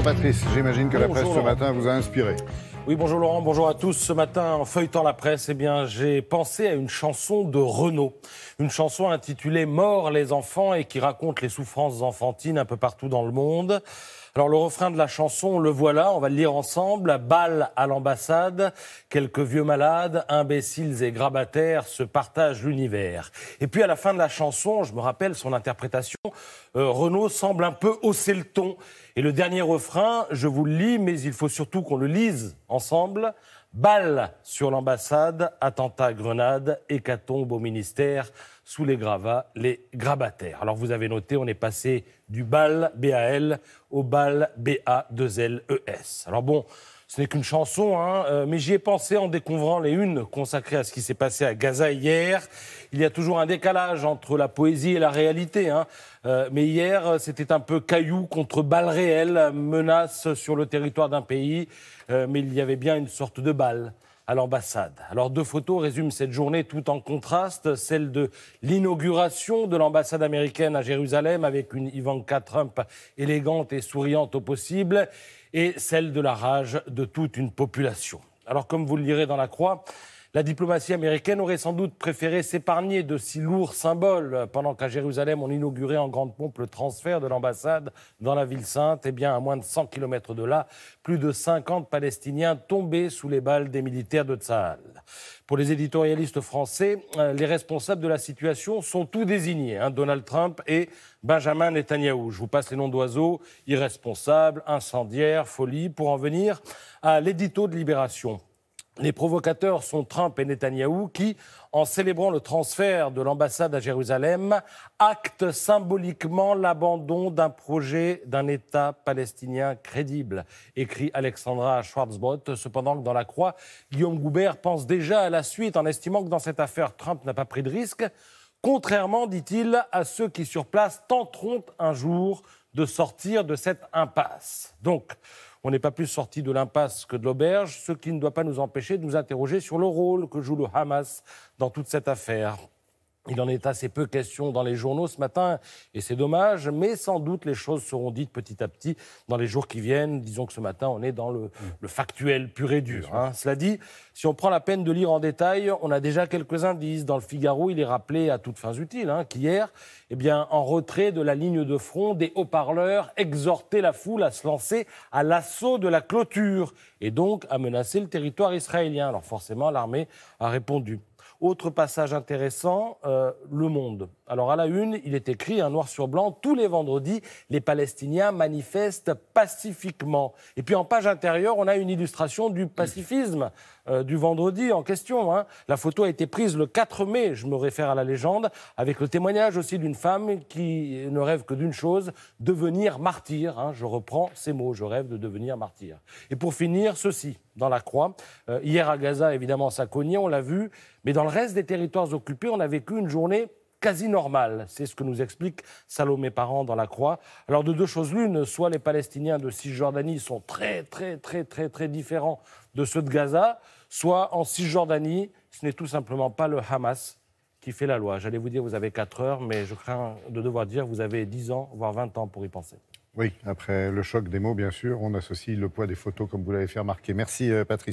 Patrice, j'imagine que la presse ce matin vous a inspiré. Oui, bonjour Laurent, bonjour à tous. Ce matin, en feuilletant la presse, j'ai pensé à une chanson de Renaud. Une chanson intitulée « Mort les enfants » et qui raconte les souffrances enfantines un peu partout dans le monde. Alors le refrain de la chanson, le voilà, on va le lire ensemble. Balle à l'ambassade, quelques vieux malades, imbéciles et grabataires se partagent l'univers. Et puis à la fin de la chanson, je me rappelle son interprétation, Renaud semble un peu hausser le ton. Et le dernier refrain, je vous le lis, mais il faut surtout qu'on le lise ensemble. Balle sur l'ambassade, attentat grenade, hécatombe au ministère, sous les gravats, les grabataires. Alors vous avez noté, on est passé du bal, B-A-L, au bal, B-A-2-L-E-S. Alors bon, ce n'est qu'une chanson, mais j'y ai pensé en découvrant les unes consacrées à ce qui s'est passé à Gaza hier. Il y a toujours un décalage entre la poésie et la réalité. Mais hier, c'était un peu caillou contre balle réelle, menace sur le territoire d'un pays. Mais il y avait bien une sorte de balle à l'ambassade. Alors deux photos résument cette journée tout en contraste. Celle de l'inauguration de l'ambassade américaine à Jérusalem avec une Ivanka Trump élégante et souriante au possible et celle de la rage de toute une population. Alors comme vous le lirez dans la Croix, la diplomatie américaine aurait sans doute préféré s'épargner de si lourds symboles pendant qu'à Jérusalem, on inaugurait en grande pompe le transfert de l'ambassade dans la ville sainte. Eh bien, à moins de 100 km de là, plus de 50 Palestiniens tombaient sous les balles des militaires de Tsahal. Pour les éditorialistes français, les responsables de la situation sont tous désignés, Donald Trump et Benjamin Netanyahou. Je vous passe les noms d'oiseaux, irresponsables, incendiaires, folie, pour en venir à l'édito de Libération. Les provocateurs sont Trump et Netanyahou qui, en célébrant le transfert de l'ambassade à Jérusalem, actent symboliquement l'abandon d'un projet d'un État palestinien crédible, écrit Alexandra Schwarzbrot. Cependant, dans la Croix, Guillaume Goubert pense déjà à la suite en estimant que dans cette affaire, Trump n'a pas pris de risque, contrairement, dit-il, à ceux qui sur place tenteront un jour de sortir de cette impasse. Donc, on n'est pas plus sorti de l'impasse que de l'auberge, ce qui ne doit pas nous empêcher de nous interroger sur le rôle que joue le Hamas dans toute cette affaire. Il en est assez peu question dans les journaux ce matin, et c'est dommage, mais sans doute les choses seront dites petit à petit dans les jours qui viennent. Disons que ce matin, on est dans le factuel pur et dur. Cela dit, si on prend la peine de lire en détail, on a déjà quelques indices. Dans le Figaro, il est rappelé à toutes fins utiles qu'hier, en retrait de la ligne de front, des haut-parleurs exhortaient la foule à se lancer à l'assaut de la clôture et donc à menacer le territoire israélien. Alors forcément, l'armée a répondu. Autre passage intéressant, Le Monde. Alors à la une, il est écrit, noir sur blanc, tous les vendredis, les Palestiniens manifestent pacifiquement. Et puis en page intérieure, on a une illustration du pacifisme du vendredi en question. La photo a été prise le 4 mai, je me réfère à la légende, avec le témoignage aussi d'une femme qui ne rêve que d'une chose, devenir martyr. Je reprends ces mots, je rêve de devenir martyr. Et pour finir, ceci, dans la Croix. Hier à Gaza, évidemment, ça cognait, on l'a vu, mais dans le reste des territoires occupés, on a vécu une journée quasi normale. C'est ce que nous explique Salomé Parent dans la Croix. Alors de deux choses l'une, soit les Palestiniens de Cisjordanie sont très différents de ceux de Gaza, soit en Cisjordanie, ce n'est tout simplement pas le Hamas qui fait la loi. J'allais vous dire, vous avez 4 heures, mais je crains de devoir dire, vous avez 10 ans, voire 20 ans pour y penser. Oui, après le choc des mots, bien sûr, on associe le poids des photos, comme vous l'avez fait remarquer. Merci, Patrice.